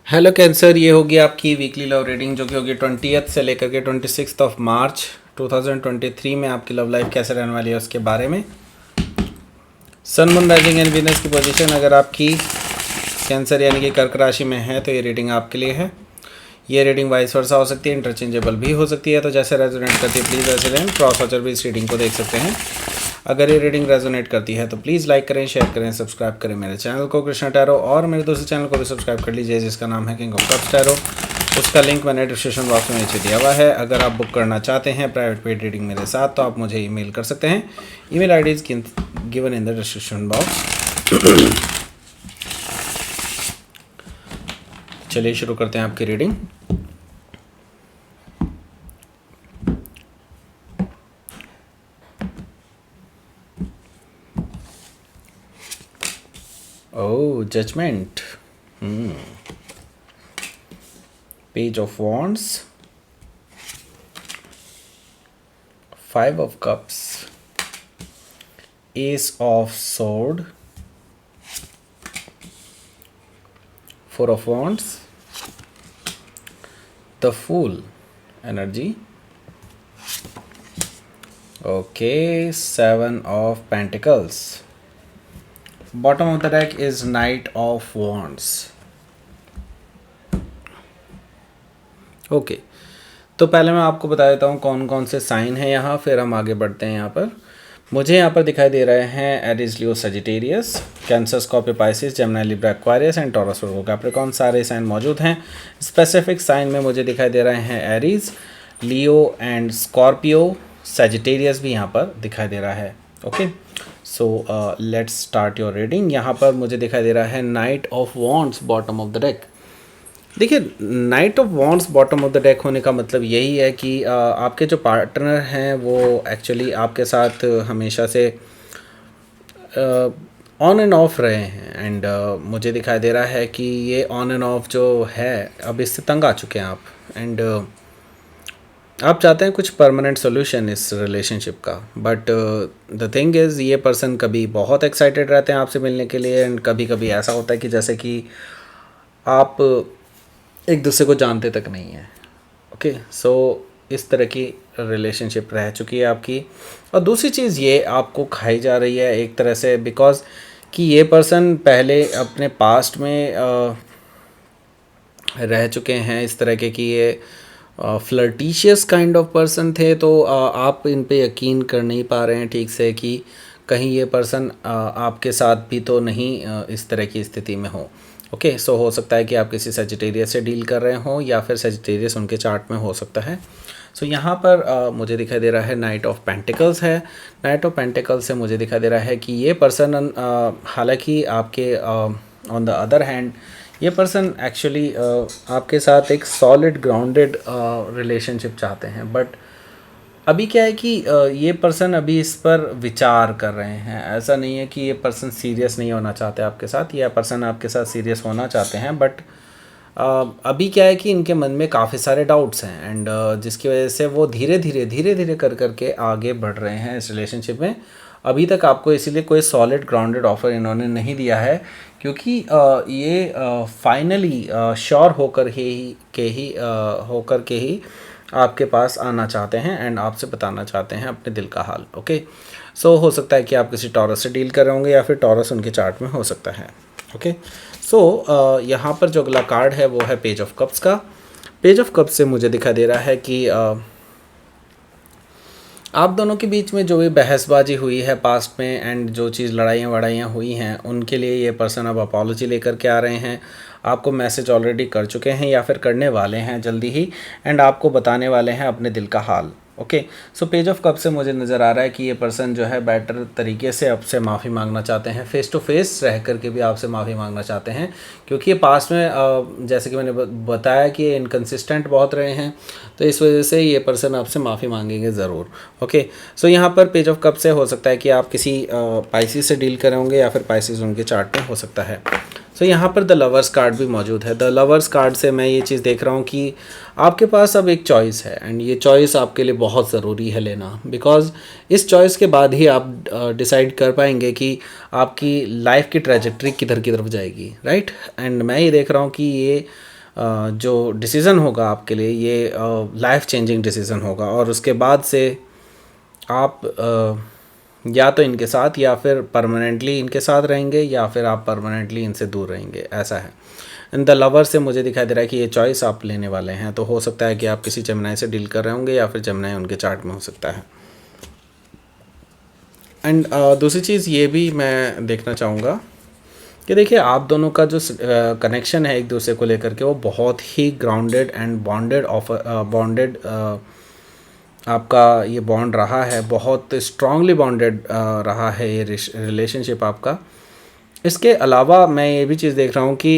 Hello cancer, ये होगी आपकी वीकली लव रीडिंग जो कि होगी 20th से लेकर के 26 ऑफ मार्च 2023 में आपकी लव लाइफ कैसे रहने वाली है उसके बारे में। Sun moon rising and Venus की पोजीशन अगर आपकी कैंसर यानी कि कर्क राशि में है तो ये रीडिंग आपके लिए है। ये रीडिंग वाइस वर्सा हो सकती है, इंटरचेंजेबल भी हो सकती है, तो जैसे रेजोनेट करती है प्लीज़ वैसे लें। क्रॉस वॉचर भी इस रीडिंग को देख सकते हैं। अगर ये रीडिंग रेजोनेट करती है तो प्लीज़ लाइक करें, शेयर करें, सब्सक्राइब करें मेरे चैनल को कृष्णा टैरो, और मेरे दूसरे चैनल को भी सब्सक्राइब कर लीजिए जिसका नाम है किंग ऑफ कप्स टैरो। उसका लिंक मैंने डिस्क्रिप्शन बॉक्स में नीचे दिया हुआ है। अगर आप बुक करना चाहते हैं प्राइवेट पेड रीडिंग मेरे साथ तो आप मुझे ईमेल कर सकते हैं। Email ID is given in the description box. चलिए शुरू करते हैं आपकी reading. Oh, judgment. Page of Wands, Five of Cups, Ace of Sword, Four of Wands, the Fool energy. Okay, Seven of Pentacles. Bottom of the deck is Knight of Wands. Okay, तो पहले मैं आपको बता देता हूँ कौन कौन से साइन हैं यहाँ, फिर हम आगे बढ़ते हैं। यहाँ पर मुझे यहाँ पर दिखाई दे रहे हैं Aries, Leo, Sagittarius, cancer, Scorpio, Pisces, Gemini, Libra, Aquarius and taurus, Virgo, Capricorn, सारे साइन मौजूद हैं। स्पेसिफिक साइन में मुझे दिखाई दे रहे हैं Aries, Leo and Scorpio, Sagittarius भी यहाँ पर दिखाई दे रहा है। Okay, so let's start your reading. यहाँ पर मुझे दिखाई दे रहा है knight of wands bottom of the deck. देखिए, knight of wands bottom of the deck होने का मतलब यही है कि आपके जो पार्टनर हैं वो एक्चुअली आपके साथ हमेशा से ऑन एंड ऑफ रहे हैं। एंड मुझे दिखाई दे रहा है कि ये ऑन एंड ऑफ जो है अब इससे तंग आ चुके हैं आप। एंड आप चाहते हैं कुछ परमानेंट सोल्यूशन इस रिलेशनशिप का, बट द थिंग इज़ ये पर्सन कभी बहुत एक्साइटेड रहते हैं आपसे मिलने के लिए, एंड कभी कभी ऐसा होता है कि जैसे कि आप एक दूसरे को जानते तक नहीं हैं। ओके, सो इस तरह की रिलेशनशिप रह चुकी है आपकी। और दूसरी चीज़ ये आपको खाई जा रही है एक तरह से, बिकॉज कि ये पर्सन पहले अपने पास्ट में रह चुके हैं इस तरह के कि ये फ्लर्टिशियस काइंड ऑफ पर्सन थे। तो आप इन पे यकीन कर नहीं पा रहे हैं ठीक से कि कहीं ये पर्सन आपके साथ भी तो नहीं इस तरह की स्थिति में हो। ओके, सो हो सकता है कि आप किसी सजिटेरियस से डील कर रहे हों या फिर सजिटेरियस उनके चार्ट में हो सकता है। सो यहाँ पर मुझे दिखाई दे रहा है नाइट ऑफ पेंटिकल्स है। नाइट ऑफ पेंटिकल्स से मुझे दिखाई दे रहा है कि ये पर्सन हालांकि आपके ऑन द अदर हैंड ये पर्सन एक्चुअली आपके साथ एक सॉलिड ग्राउंडेड रिलेशनशिप चाहते हैं। बट अभी क्या है कि ये पर्सन अभी इस पर विचार कर रहे हैं। ऐसा नहीं है कि ये पर्सन सीरियस नहीं होना चाहते आपके साथ, या पर्सन आपके साथ सीरियस होना चाहते हैं, बट अभी क्या है कि इनके मन में काफ़ी सारे डाउट्स हैं। एंड जिसकी वजह से वो धीरे धीरे कर करके आगे बढ़ रहे हैं इस रिलेशनशिप में। अभी तक आपको इसीलिए कोई सॉलिड ग्राउंडेड ऑफर इन्होंने नहीं दिया है, क्योंकि ये फाइनली श्योर होकर ही आपके पास आना चाहते हैं एंड आपसे बताना चाहते हैं अपने दिल का हाल। ओके, सो हो सकता है कि आप किसी टॉरस से डील कर रहे होंगे या फिर टॉरस उनके चार्ट में हो सकता है। ओके, सो यहाँ पर जो अगला कार्ड है वो है पेज ऑफ कप्स का। पेज ऑफ कप्स से मुझे दिखाई दे रहा है कि आप दोनों के बीच में जो भी बहसबाजी हुई है पास्ट में, एंड जो चीज़ लड़ाइयाँ वड़ाइयाँ हुई हैं, उनके लिए ये पर्सन अब अपॉलॉजी लेकर के आ रहे हैं। आपको मैसेज ऑलरेडी कर चुके हैं या फिर करने वाले हैं जल्दी ही, एंड आपको बताने वाले हैं अपने दिल का हाल। Okay, so page of cup से मुझे नज़र आ रहा है कि ये पर्सन जो है बेटर तरीके से आपसे माफ़ी मांगना चाहते हैं, फेस टू फेस रह करके भी आपसे माफ़ी मांगना चाहते हैं, क्योंकि ये पास्ट में जैसे कि मैंने बताया कि ये इनकन्सिस्टेंट बहुत रहे हैं, तो इस वजह से ये पर्सन आपसे माफ़ी मांगेंगे ज़रूर। ओके, सो यहाँ पर पेज ऑफ कप से हो सकता है कि आप किसी पाइसिस से डील करें होंगे या फिर पाइसिस उनके चार्ट में हो सकता है। सो यहाँ पर द लवर्स कार्ड भी मौजूद है। द लवर्स कार्ड से मैं ये चीज़ देख रहा हूँ कि आपके पास अब एक चॉइस है, एंड ये चॉइस आपके लिए बहुत ज़रूरी है लेना, बिकॉज इस चॉइस के बाद ही आप डिसाइड कर पाएंगे कि आपकी लाइफ की ट्रैजेक्टरी किधर की तरफ जाएगी, राइट। एंड मैं ये देख रहा हूँ कि ये जो डिसीज़न होगा आपके लिए ये लाइफ चेंजिंग डिसीज़न होगा, और उसके बाद से आप या तो इनके साथ या फिर परमानेंटली इनके साथ रहेंगे या फिर आप परमानेंटली इनसे दूर रहेंगे, ऐसा है। इन द लवर से मुझे दिखाई दे रहा है कि ये चॉइस आप लेने वाले हैं, तो हो सकता है कि आप किसी जेमिनी से डील कर रहे होंगे या फिर जेमिनी उनके चार्ट में हो सकता है। एंड दूसरी चीज़ ये भी मैं देखना चाहूँगा कि देखिए आप दोनों का जो कनेक्शन है एक दूसरे को लेकर के वो बहुत ही ग्राउंडेड एंड बॉन्डेड आपका ये बॉन्ड रहा है, बहुत स्ट्रांगली बॉन्डेड रहा है ये रिलेशनशिप आपका। इसके अलावा मैं ये भी चीज़ देख रहा हूँ कि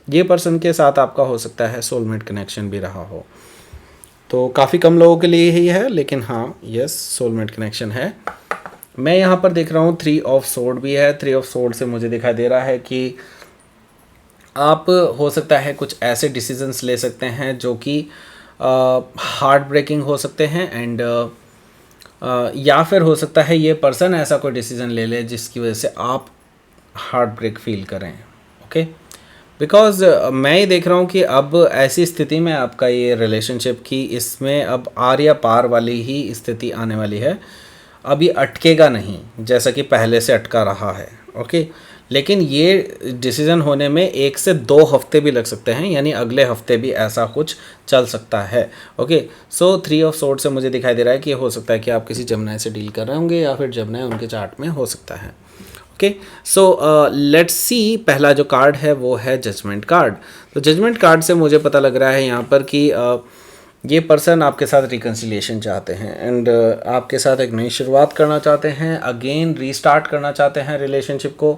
ये पर्सन के साथ आपका हो सकता है सोलमेट कनेक्शन भी रहा हो। तो काफ़ी कम लोगों के लिए ही है, लेकिन हाँ यस सोलमेट कनेक्शन है। मैं यहाँ पर देख रहा हूँ 3 ऑफ सोर्ड भी है। 3 ऑफ सोर्ड से मुझे दिखाई दे रहा है कि आप हो सकता है कुछ ऐसे डिसीजंस ले सकते हैं जो कि हार्ट ब्रेकिंग हो सकते हैं, एंड या फिर हो सकता है ये पर्सन ऐसा कोई डिसीज़न ले ले जिसकी वजह से आप हार्ट ब्रेक फील करें। ओके, बिकॉज मैं ये देख रहा हूँ कि अब ऐसी स्थिति में आपका ये रिलेशनशिप की इसमें अब आर या पार वाली ही स्थिति आने वाली है। अब ये अटकेगा नहीं जैसा कि पहले से अटका रहा है। ओके, लेकिन ये डिसीज़न होने में 1 से 2 हफ्ते भी लग सकते हैं, यानी अगले हफ्ते भी ऐसा कुछ चल सकता है। ओके, सो 3 ऑफ सोर्ड से मुझे दिखाई दे रहा है कि हो सकता है कि आप किसी जेमिनी से डील कर रहे होंगे या फिर जेमिनी उनके चार्ट में हो सकता है। ओके, सो लेट्स सी, पहला जो कार्ड है वो है जजमेंट कार्ड। तो जजमेंट कार्ड से मुझे पता लग रहा है यहाँ पर कि ये पर्सन आपके साथ रिकन्सिलिएशन चाहते हैं, एंड आपके साथ एक नई शुरुआत करना चाहते हैं, अगेन रीस्टार्ट करना चाहते हैं रिलेशनशिप को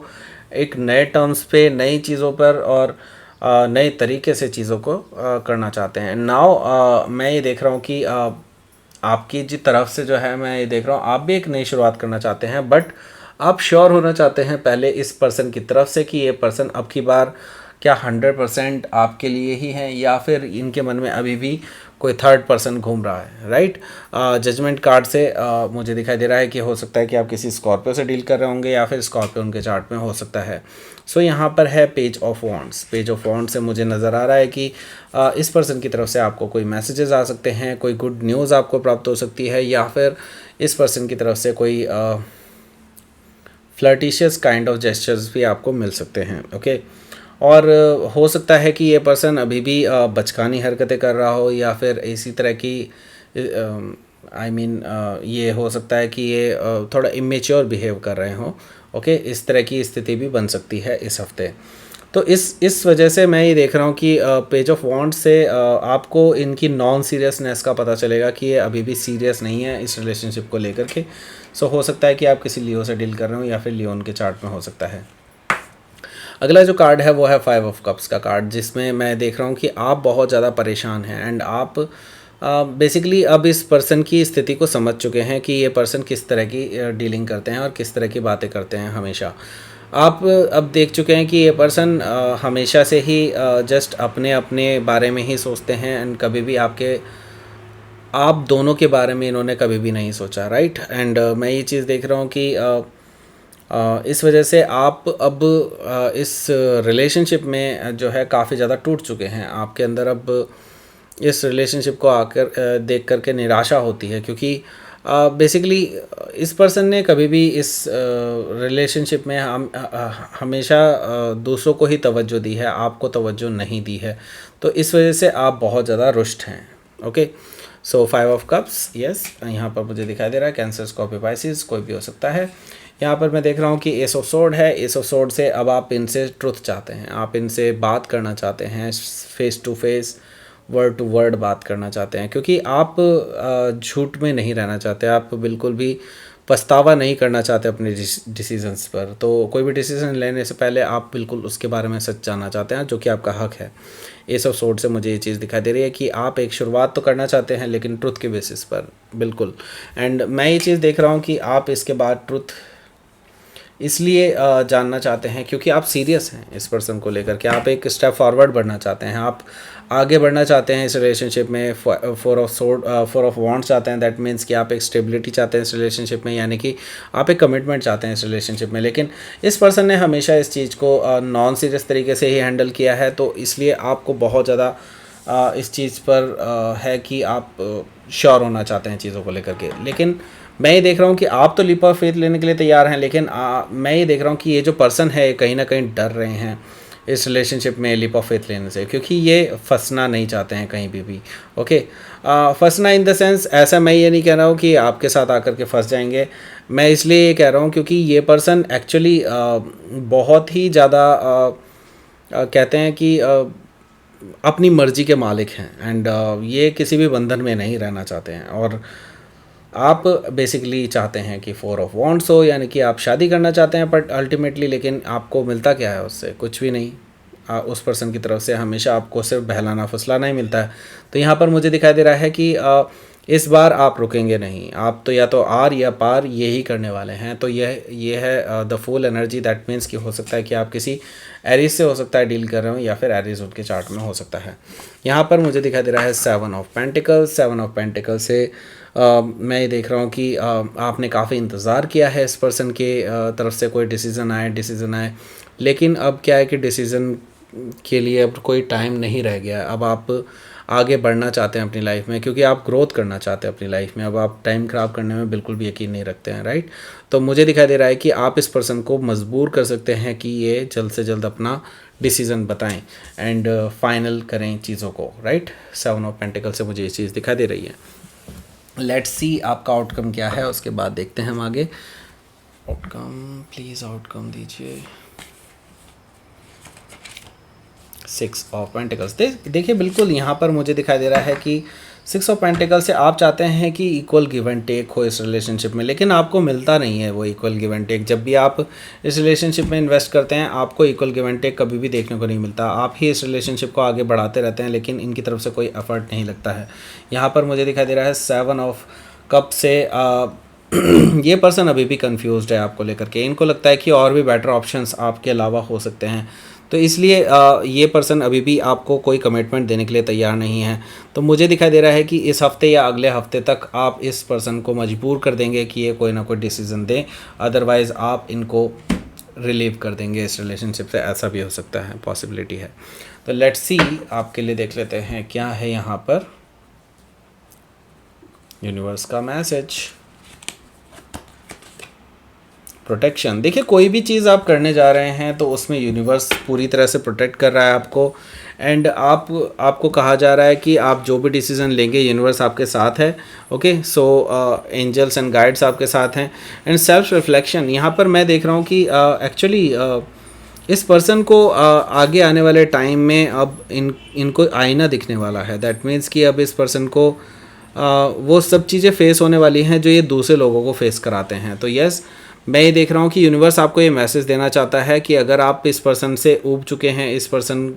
एक नए टर्म्स पे, नई चीज़ों पर और नए तरीके से चीज़ों को करना चाहते हैं। नाउ मैं ये देख रहा हूँ कि आपकी जी तरफ से जो है मैं ये देख रहा हूँ आप भी एक नई शुरुआत करना चाहते हैं, बट आप श्योर होना चाहते हैं पहले इस पर्सन की तरफ से कि ये पर्सन अब की बार क्या 100% आपके लिए ही है या फिर इनके मन में अभी भी कोई थर्ड पर्सन घूम रहा है, राइट। जजमेंट कार्ड से मुझे दिखाई दे रहा है कि हो सकता है कि आप किसी स्कॉर्पियो से डील कर रहे होंगे या फिर स्कॉर्पियो उनके चार्ट में हो सकता है। सो यहाँ पर है page of wands. Page of wands से मुझे नज़र आ रहा है कि इस पर्सन की तरफ से आपको कोई मैसेजेस आ सकते हैं, कोई गुड न्यूज़ आपको प्राप्त हो सकती है, या फिर इस पर्सन की तरफ से कोई फ्लर्टिशियस काइंड ऑफ जेस्चर्स भी आपको मिल सकते हैं। ओके, और हो सकता है कि ये पर्सन अभी भी बचकानी हरकतें कर रहा हो या फिर इसी तरह की ये हो सकता है कि ये थोड़ा इमेच्योर बिहेव कर रहे हों। ओके, इस तरह की स्थिति भी बन सकती है इस हफ्ते। तो इस वजह से मैं ये देख रहा हूँ कि पेज ऑफ वॉन्ड्स से आपको इनकी नॉन सीरियसनेस का पता चलेगा कि ये अभी भी सीरियस नहीं है इस रिलेशनशिप को लेकर के। सो हो सकता है कि आप किसी लियो से डील कर रहे हो या फिर लियो उनके चार्ट में हो सकता है। अगला जो कार्ड है वो है 5 ऑफ कप्स का कार्ड, जिसमें मैं देख रहा हूँ कि आप बहुत ज़्यादा परेशान हैं, एंड आप बेसिकली अब इस पर्सन की स्थिति को समझ चुके हैं कि ये पर्सन किस तरह की डीलिंग करते हैं और किस तरह की बातें करते हैं हमेशा। आप अब देख चुके हैं कि ये पर्सन हमेशा से ही जस्ट अपने अपने बारे में ही सोचते हैं, एंड कभी भी आप दोनों के बारे में इन्होंने कभी भी नहीं सोचा, राइट। एंड मैं ये चीज़ देख रहा हूँ कि इस वजह से आप अब इस रिलेशनशिप में जो है काफ़ी ज़्यादा टूट चुके हैं। आपके अंदर अब इस रिलेशनशिप को आकर देख कर के निराशा होती है, क्योंकि बेसिकली इस पर्सन ने कभी भी इस रिलेशनशिप में हमेशा दूसरों को ही तवज्जो दी है, आपको तवज्जो नहीं दी है। तो इस वजह से आप बहुत ज़्यादा रुष्ट हैं। Okay, so 5 of cups, yes, यहाँ पर मुझे दिखाई दे रहा है कैंसर, स्कॉर्पियो, पाइसिस कोई भी हो सकता है। यहाँ पर मैं देख रहा हूँ कि एस ऑफ सोर्ड है। एस ऑफ सोर्ड से अब आप इनसे ट्रुथ चाहते हैं, आप इनसे बात करना चाहते हैं, face to face, word to word बात करना चाहते हैं, क्योंकि आप झूठ में नहीं रहना चाहते, आप बिल्कुल भी पछतावा नहीं करना चाहते अपने डिसीजंस पर। तो कोई भी डिसीजन लेने से पहले आप बिल्कुल उसके बारे में सच जानना चाहते हैं, जो कि आपका हक है। एस ऑफ सोर्ड से मुझे ये चीज़ दिखाई दे रही है कि आप एक शुरुआत तो करना चाहते हैं, लेकिन ट्रुथ के बेसिस पर, बिल्कुल। एंड मैं ये चीज़ देख रहा हूँ कि आप इसके बाद इसलिए जानना चाहते हैं क्योंकि आप सीरियस हैं इस पर्सन को लेकर के, आप एक स्टेप फॉरवर्ड बढ़ना चाहते हैं, आप आगे बढ़ना चाहते हैं इस रिलेशनशिप में। फोर ऑफ वॉन्ट्स चाहते हैं, दैट मीन्स कि आप एक स्टेबिलिटी चाहते हैं इस रिलेशनशिप में, यानी कि आप एक कमिटमेंट चाहते हैं इस रिलेशनशिप में। लेकिन इस पर्सन ने हमेशा इस चीज़ को नॉन सीरियस तरीके से ही हैंडल किया है, तो इसलिए आपको बहुत ज़्यादा इस चीज़ पर है कि आप श्योर होना चाहते हैं चीज़ों को लेकर के। लेकिन मैं ये देख रहा हूँ कि आप तो लीप ऑफ फेथ लेने के लिए तैयार हैं, लेकिन मैं ये देख रहा हूँ कि ये जो पर्सन है कहीं ना कहीं डर रहे हैं इस रिलेशनशिप में लीप ऑफ फेथ लेने से, क्योंकि ये फंसना नहीं चाहते हैं कहीं भी। ओके, फंसना इन द सेंस, ऐसा मैं ये नहीं कह रहा हूँ कि आपके साथ आकर के फंस जाएंगे, मैं इसलिए ये कह रहा हूँ क्योंकि ये पर्सन एक्चुअली बहुत ही ज़्यादा कहते हैं कि अपनी मर्ज़ी के मालिक हैं, एंड ये किसी भी बंधन में नहीं रहना चाहते हैं। और आप बेसिकली चाहते हैं कि फोर ऑफ वॉन्ट्स हो, यानी कि आप शादी करना चाहते हैं, बट अल्टीमेटली लेकिन आपको मिलता क्या है उससे? कुछ भी नहीं। उस पर्सन की तरफ से हमेशा आपको सिर्फ बहलाना फुसलाना ही मिलता है। तो यहाँ पर मुझे दिखाई दे रहा है कि इस बार आप रुकेंगे नहीं, आप तो या तो आर या पार यही करने वाले हैं। तो ये है the full energy, that means कि हो सकता है कि आप किसी एरीज से हो सकता है डील कर रहे हो, या फिर एरीज उनके चार्ट में हो सकता है। यहाँ पर मुझे दिखाई दे रहा है 7 ऑफ पेंटिकल्स। 7 ऑफ पेंटिकल से मैं ये देख रहा हूँ कि आपने काफ़ी इंतज़ार किया है इस पर्सन के तरफ से कोई डिसीज़न आए, लेकिन अब क्या है कि डिसीज़न के लिए अब कोई टाइम नहीं रह गया। अब आप आगे बढ़ना चाहते हैं अपनी लाइफ में, क्योंकि आप ग्रोथ करना चाहते हैं अपनी लाइफ में। अब आप टाइम ख़राब करने में बिल्कुल भी यकीन नहीं रखते हैं, राइट। तो मुझे दिखाई दे रहा है कि आप इस पर्सन को मजबूर कर सकते हैं कि ये जल्द से जल्द अपना डिसीज़न बताएं एंड फाइनल करें चीज़ों को, राइट। 7 ऑफ पेंटिकल से मुझे ये चीज़ दिखाई दे रही है। लेट्स सी आपका आउटकम क्या है, उसके बाद देखते हैं हम आगे। आउटकम प्लीज़, आउटकम दीजिए। 6 ऑफ पेंटिकल्स। देखिए बिल्कुल यहाँ पर मुझे दिखाई दे रहा है कि 6 ऑफ पेंटिकल्स से आप चाहते हैं कि इक्वल गिव एंड टेक हो इस रिलेशनशिप में, लेकिन आपको मिलता नहीं है वो इक्वल गिव एंड टेक। जब भी आप इस रिलेशनशिप में इन्वेस्ट करते हैं, आपको इक्वल गिव एंड टेक कभी भी देखने को नहीं मिलता। आप ही इस रिलेशनशिप को आगे बढ़ाते रहते हैं, लेकिन इनकी तरफ से कोई एफर्ट नहीं लगता है। यहाँ पर मुझे दिखाई दे रहा है 7 ऑफ कप से ये पर्सन अभी भी कंफ्यूज्ड है आपको लेकर के। इनको लगता है कि और भी बेटर ऑप्शंस आपके अलावा हो सकते हैं, तो इसलिए ये पर्सन अभी भी आपको कोई कमिटमेंट देने के लिए तैयार नहीं है। तो मुझे दिखाई दे रहा है कि इस हफ्ते या अगले हफ्ते तक आप इस पर्सन को मजबूर कर देंगे कि ये कोई ना कोई डिसीज़न दें, अदरवाइज़ आप इनको रिलीव कर देंगे इस रिलेशनशिप से। ऐसा भी हो सकता है, पॉसिबिलिटी है। तो लेट्स सी, आपके लिए देख लेते हैं क्या है यहाँ पर यूनिवर्स का मैसेज। प्रोटेक्शन। देखिए कोई भी चीज़ आप करने जा रहे हैं तो उसमें यूनिवर्स पूरी तरह से प्रोटेक्ट कर रहा है आपको, एंड आपको कहा जा रहा है कि आप जो भी डिसीज़न लेंगे यूनिवर्स आपके साथ है। Okay, so angels and guides आपके साथ हैं। एंड सेल्फ रिफ्लेक्शन, यहाँ पर मैं देख रहा हूँ कि एक्चुअली इस पर्सन को आगे आने वाले टाइम में अब इनको आईना दिखने वाला है। दैट मीन्स कि अब इस पर्सन को वो सब चीज़ें फेस होने वाली हैं जो ये दूसरे लोगों को फेस कराते हैं। तो यस, मैं ये देख रहा हूँ कि यूनिवर्स आपको ये मैसेज देना चाहता है कि अगर आप इस पर्सन से ऊब चुके हैं, इस पर्सन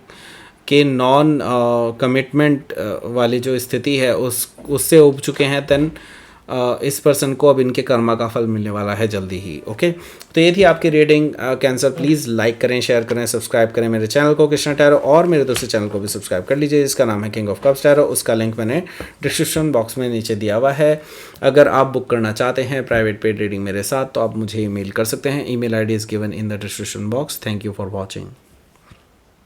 के नॉन कमिटमेंट वाली जो स्थिति है उससे ऊब चुके हैं, देन इस पर्सन को अब इनके कर्मा का फल मिलने वाला है जल्दी ही। ओके, तो ये थी आपकी रीडिंग। कैंसर प्लीज़ लाइक करें, शेयर करें, सब्सक्राइब करें मेरे चैनल को कृष्णा टैरो, और मेरे दूसरे चैनल को भी सब्सक्राइब कर लीजिए जिसका नाम है किंग ऑफ कप्स टैरो। उसका लिंक मैंने डिस्क्रिप्शन बॉक्स में नीचे दिया हुआ है। अगर आप बुक करना चाहते हैं प्राइवेट पेड रीडिंग मेरे साथ तो आप मुझे ईमेल कर सकते हैं। Email ID is given in the description box. Thank you for watching.